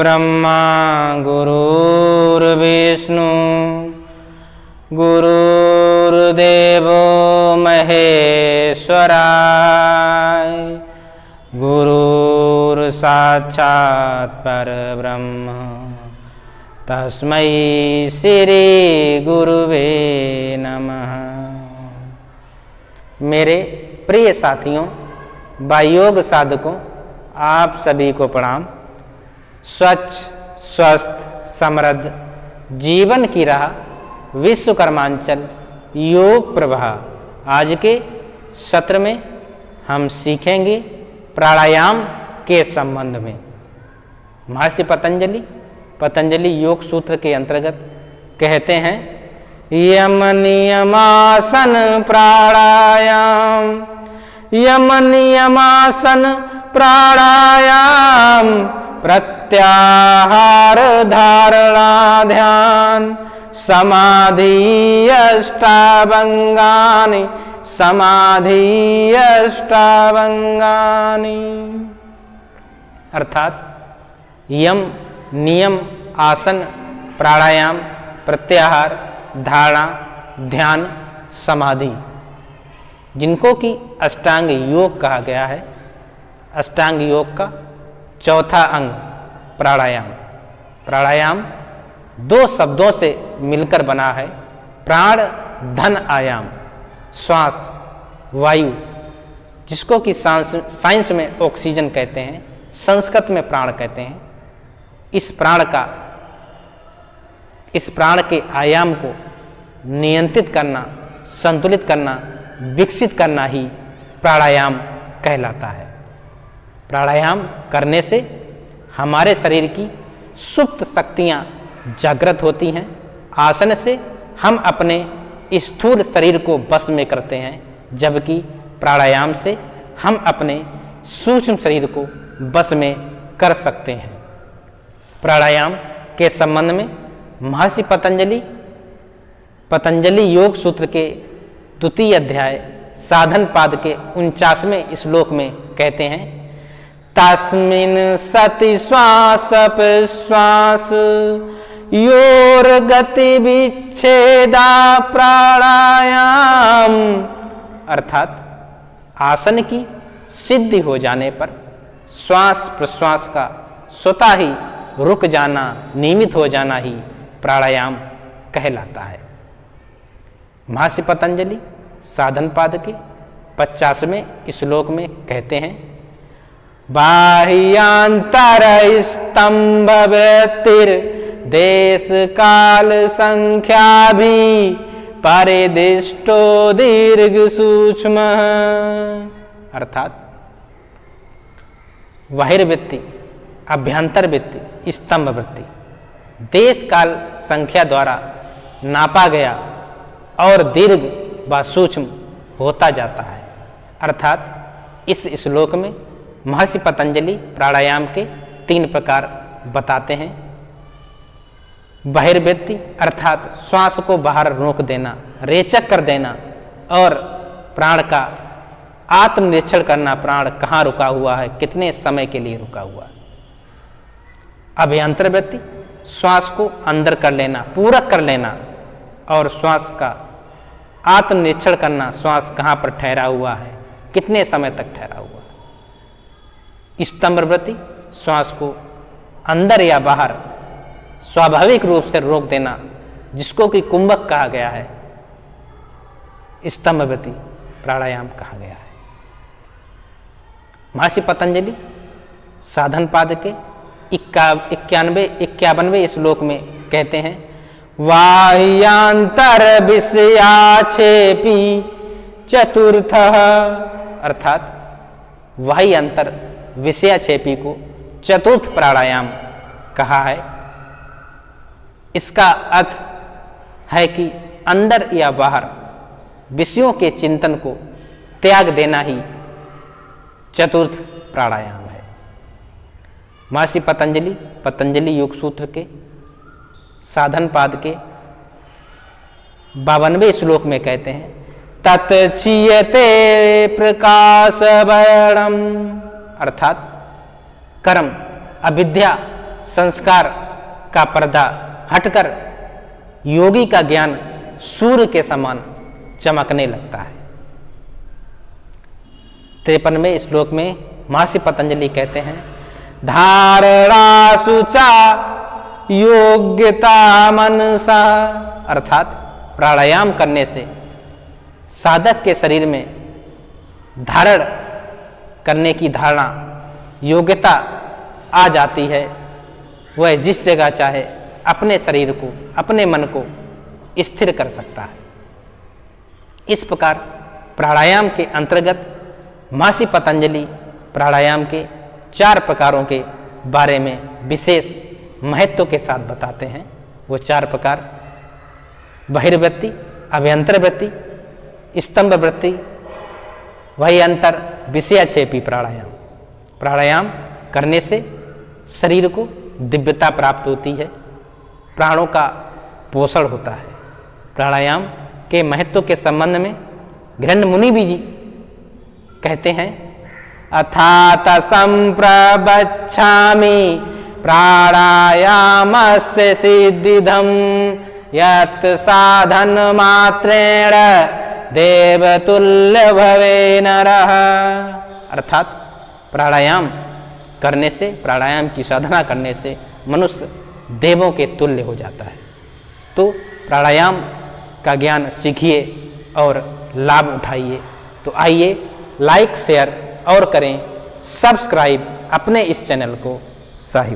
गुरुर्ब्रह्मा गुरुर्विष्णु गुरुर्देवो महेश्वराय गुरुर्साक्षात् परब्रह्म तस्मै श्री गुरुवे नमः। मेरे प्रिय साथियों व योग साधकों, आप सभी को प्रणाम। स्वच्छ स्वस्थ समृद्ध जीवन की राह विश्वकर्मांचल योग प्रवाह। आज के सत्र में हम सीखेंगे प्राणायाम के संबंध में। महर्षि पतंजलि योग सूत्र के अंतर्गत कहते हैं, यम नियमासन प्राणायाम, यम नियमासन प्राणायाम, प्रत्याहार धारणा ध्यान, समाधि अष्टावंगानि, समाधि अष्टावंगानि। अर्थात यम नियम, आसन, प्राणायाम, प्रत्याहार, धारणा, ध्यान, समाधि, जिनको कि अष्टांग योग कहा गया है। अष्टांग योग का चौथा अंग प्राणायाम। प्राणायाम दो शब्दों से मिलकर बना है, प्राण धन आयाम। श्वास वायु, जिसको कि साइंस में ऑक्सीजन कहते हैं, संस्कृत में प्राण कहते हैं। इस प्राण के आयाम को नियंत्रित करना, संतुलित करना, विकसित करना ही प्राणायाम कहलाता है। प्राणायाम करने से हमारे शरीर की सुप्त शक्तियाँ जागृत होती हैं। आसन से हम अपने स्थूल शरीर को वश में करते हैं, जबकि प्राणायाम से हम अपने सूक्ष्म शरीर को वश में कर सकते हैं। प्राणायाम के संबंध में महर्षि पतंजलि योग सूत्र के द्वितीय अध्याय साधन पाद के 49वें श्लोक में कहते हैं, तस्मिन् सति श्वास प्रश्वास योर गति विच्छेदा प्राणायाम। अर्थात आसन की सिद्धि हो जाने पर श्वास प्रश्वास का स्वतः ही रुक जाना, नियमित हो जाना ही प्राणायाम कहलाता है। महर्षि पतंजलि साधन पाद के 50वें श्लोक में कहते हैं, बाह्यांतर स्तंभ वृत्तिर देश काल संख्या भी परिदिष्टो दीर्घ सूक्ष्म। अर्थात बहिर्वृत्ति, अभ्यंतर वृत्ति, स्तंभ वृत्ति देश काल संख्या द्वारा नापा गया और दीर्घ व सूक्ष्म होता जाता है। अर्थात इस श्लोक में महर्षि पतंजलि प्राणायाम के 3 प्रकार बताते हैं। बहिर्वृत्ति अर्थात श्वास को बाहर रोक देना, रेचक कर देना और प्राण का आत्मनिरीक्षण करना, प्राण कहाँ रुका हुआ है, कितने समय के लिए रुका हुआ है। अभ्यंतर वृत्ति श्वास को अंदर कर लेना, पूरक कर लेना और श्वास का आत्मनिरीक्षण करना, श्वास कहाँ पर ठहरा हुआ है, कितने समय तक ठहरा हुआ है। स्तंभ वृत्ति श्वास को अंदर या बाहर स्वाभाविक रूप से रोक देना, जिसको कि कुंभक कहा गया है, स्तंभ वृत्ति प्राणायाम कहा गया है। महर्षि पतंजलि साधन पाद के 51वें श्लोक में कहते हैं, बाह्यांतर विषयाक्षेपी चतुर्थ। अर्थात बाह्य अंतर विषयाक्षेपी को चतुर्थ प्राणायाम कहा है। इसका अर्थ है कि अंदर या बाहर विषयों के चिंतन को त्याग देना ही चतुर्थ प्राणायाम है। महर्षि पतंजलि योग सूत्र के साधन पाद के 52वें श्लोक में कहते हैं, तत्क्षीयते प्रकाश वर्णम। अर्थात कर्म, अविद्या संस्कार का पर्दा हटकर योगी का ज्ञान सूर्य के समान चमकने लगता है। 53वें श्लोक में महर्षि पतंजलि कहते हैं, धारणा शुचा योग्यता मनसा, अर्थात प्राणायाम करने से साधक के शरीर में धारण करने की धारणा योग्यता आ जाती है। वह जिस जगह चाहे अपने शरीर को, अपने मन को स्थिर कर सकता है। इस प्रकार प्राणायाम के अंतर्गत महर्षि पतंजलि प्राणायाम के 4 प्रकारों के बारे में विशेष महत्व के साथ बताते हैं। वो 4 प्रकार बहिर्वृत्ति, अभ्यंतर वृत्ति, स्तंभ वृत्ति, वही अंतर विषयाक्षेपी प्राणायाम। प्राणायाम करने से शरीर को दिव्यता प्राप्त होती है, प्राणों का पोषण होता है। प्राणायाम के महत्व के संबंध में घृण्य मुनि भी जी कहते हैं, अथात संप्रवक्षामि प्राणायामस्य सिद्धिदम् यत् साधन मात्रेण देवतुल्य भवे नरः। अर्थात प्राणायाम करने से, प्राणायाम की साधना करने से मनुष्य देवों के तुल्य हो जाता है। तो प्राणायाम का ज्ञान सीखिए और लाभ उठाइए। तो आइए लाइक, शेयर और करें सब्सक्राइब अपने इस चैनल को साहिब।